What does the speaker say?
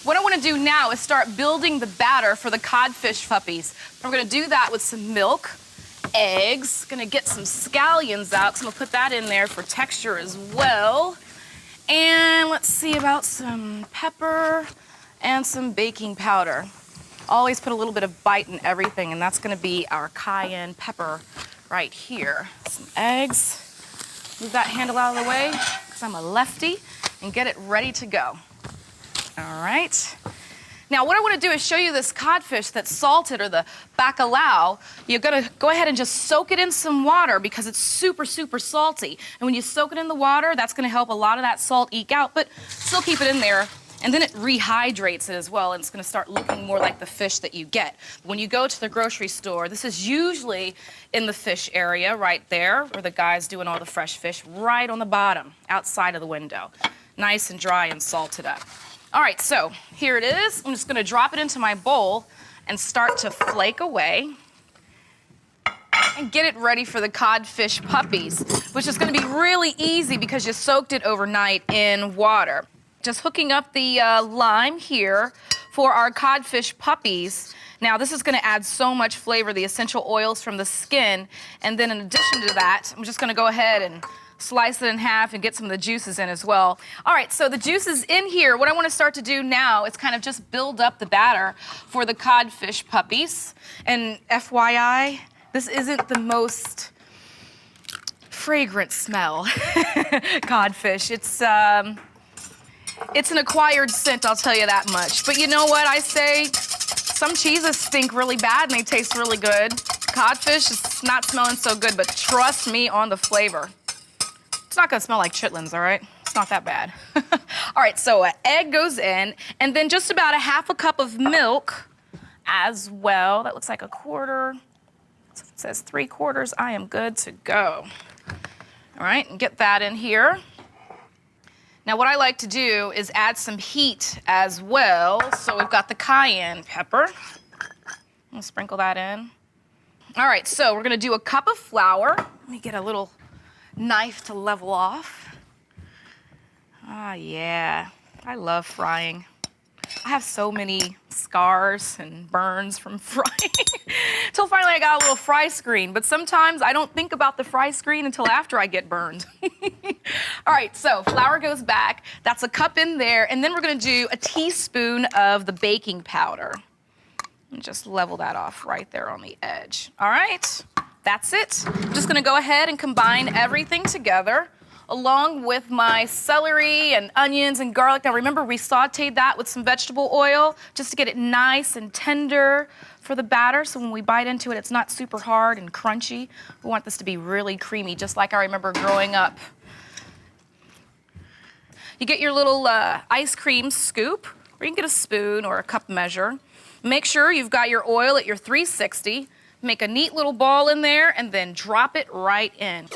What I want to do now is start building the batter for the codfish puppies. I'm going to do that with some milk, eggs, going to get some scallions out, so I'm going to put that in there for texture as well. And let's see about some pepper and some baking powder. Always put a little bit of bite in everything, and that's going to be our cayenne pepper right here. Some eggs. Move that handle out of the way, because I'm a lefty, and get it ready to go. All right. Now, what I want to do is show you this codfish that's salted, or the bacalao. You're going to go ahead and just soak it in some water because it's super, super salty. And when you soak it in the water, that's going to help a lot of that salt eke out, but still keep it in there. And then it rehydrates it as well, and it's going to start looking more like the fish that you get. When you go to the grocery store, this is usually in the fish area right there, where the guy's doing all the fresh fish, right on the bottom, outside of the window. Nice and dry and salted up. All right, so here it is. I'm just gonna drop it into my bowl and start to flake away and get it ready for the codfish puppies, which is gonna be really easy because you soaked it overnight in water. Just hooking up the lime here for our codfish puppies. Now, this is gonna add so much flavor, the essential oils from the skin, and then in addition to that, I'm just gonna go ahead and slice it in half and get some of the juices in as well. All right, so the juice is in here. What I want to start to do now is kind of just build up the batter for the codfish puppies. And FYI, this isn't the most fragrant smell, codfish. It's an acquired scent, I'll tell you that much. But you know what I say? Some cheeses stink really bad and they taste really good. Codfish is not smelling so good, but trust me on the flavor. It's not gonna smell like chitlins, all right? It's not that bad. All right, so an egg goes in, and then just about a half a cup of milk as well. That looks like a quarter. So if it says 3/4, I am good to go. All right, and get that in here. Now what I like to do is add some heat as well. So we've got the cayenne pepper. I'm gonna sprinkle that in. All right, so we're gonna do a cup of flour. Let me get a little knife to level off. Ah, yeah, I love frying. I have so many scars and burns from frying. Till finally I got a little fry screen, but sometimes I don't think about the fry screen until after I get burned. All right, so flour goes back. That's a cup in there, and then we're gonna do a teaspoon of the baking powder. And just level that off right there on the edge. All right. That's it. I'm just gonna go ahead and combine everything together along with my celery and onions and garlic. Now remember, we sauteed that with some vegetable oil just to get it nice and tender for the batter, so when we bite into it, it's not super hard and crunchy. We want this to be really creamy, just like I remember growing up. You get your little ice cream scoop, or you can get a spoon or a cup measure. Make sure you've got your oil at your 360. Make a neat little ball in there and then drop it right in.